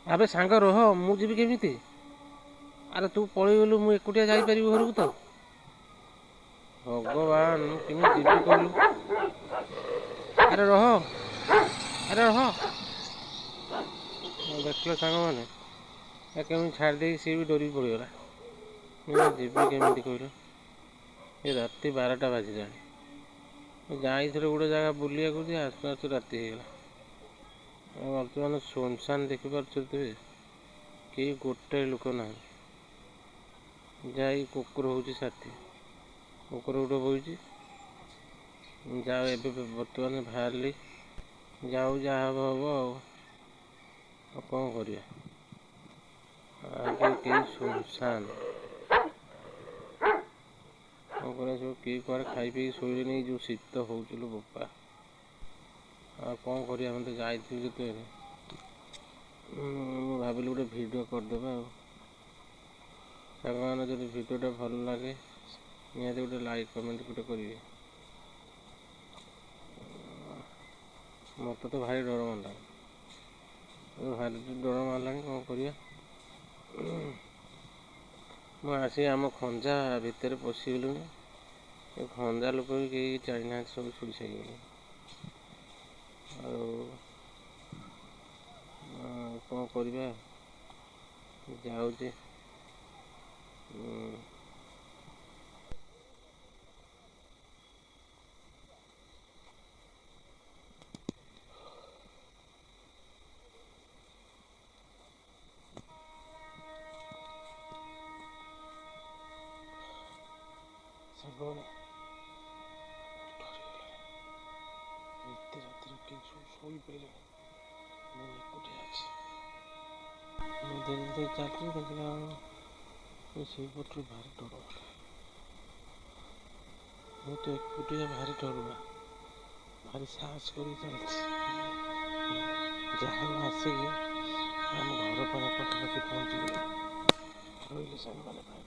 ଆବେ ସାଙ୍ଗ ରହ, ମୁଁ ଯିବି କେମିତି? ଆରେ ତୁ ପଳେଇଗଲୁ, ମୁଁ ଏକୁଟିଆ ଯାଇପାରିବି ଘରକୁ ତ? ଭଗବାନ, ମୁଁ କେମିତି ଯିବି କହିଲୁ? ଆରେ ରହ, ଆରେ ରହ। ଦେଖିଲ ସାଙ୍ଗମାନେ, କେମିତି ଛାଡ଼ି ଦେଇକି ସିଏ ବି ଡରିକି ପଡ଼ିଗଲା। ମୁଁ ଯିବି କେମିତି କହିଲ? ଏ ରାତି 12ଟା ବାଜିଲାଣି। ମୁଁ ଯାଇଥିଲି ଗୋଟେ ଜାଗା ବୁଲିବାକୁ ଯେ ଆସୁ ଆସୁ ରାତି ହେଇଗଲା। ଆଉ ବର୍ତ୍ତମାନ ଶୂନଶାନ ଦେଖିପାରୁଥିବେ, କେହି ଗୋଟାଏ ଲୋକ ନାହାନ୍ତି। ଯାଇ କୁକୁର ହେଉଛି ସାଥୀ। କୁକୁର ଗୋଟେ ବଇଛି। ଯାଉ ଏବେ ବର୍ତ୍ତମାନ ବାହାରିଲି, ଯାଉ ଯାହା ହବ ହବ ଆଉ କ'ଣ କରିବା? ଆଗେ କେହି ଶୂନଶାନ, କ'ଣ କରିବା? ସବୁ କିଏ କୁଆଡ଼େ ଖାଇ ପିଇକି ଶୋଇଲେଣି। ଯେଉଁ ଶୀତ ହେଉଛି ଲୋ ବୋପା, ଆଉ କ'ଣ କରିବା? ଆମେ ତ ଯାଇଥିଲୁ ଯେତେବେଳେ, ମୁଁ ଭାବିଲି ଗୋଟେ ଭିଡ଼ିଓ କରିଦେବା ଆଉ। ସାଙ୍ଗମାନେ ଯଦି ଭିଡ଼ିଓଟା ଭଲ ଲାଗେ ନିହାତି ଗୋଟେ ଲାଇକ୍ କମେଣ୍ଟ ଗୋଟେ କରିବେ। ମୋତେ ତ ଭାରି ଡର ମାଡ଼ିଲାଣି, କ'ଣ କରିବା? ମୁଁ ଆସି ଆମ ଖଞ୍ଜା ଭିତରେ ପଶିଗଲିଣି। ଏ ଖଞ୍ଜା ଲୋକ ବି କେହି ଜାଣିନାହାନ୍ତି, ସବୁ ଶୋଇ ସାରିଲେଣି। ଆଉ କ'ଣ କରିବା? ଯାଉଛି। ସାଙ୍ଗମାନେ ଏତେ ରାତିରେ କେହି ସବୁ ଶୋଇପାରିଲେଣି, ମୁଁ ଏକୁଟିଆ ଅଛି। ମୁଁ ଧୀରେ ଧୀରେ ଚାଲିଛି, ଦେଖିଲା ବେଳକୁ ସେଇପଟରୁ ଭାରି ଡର ମାଡ଼େ। ମୁଁ ତ ଏକୁଟିଆ ଭାରି ଡରୁଆ, ଭାରି ସାହସ କରି ଚାଲିଛି। ଯାହା ହଉ ଆସିକି ଆମ ଘର ପାଖାପାଖି ପହଞ୍ଚିଗଲି। ରହିଲି ସାଙ୍ଗମାନେ ପାଇଁ।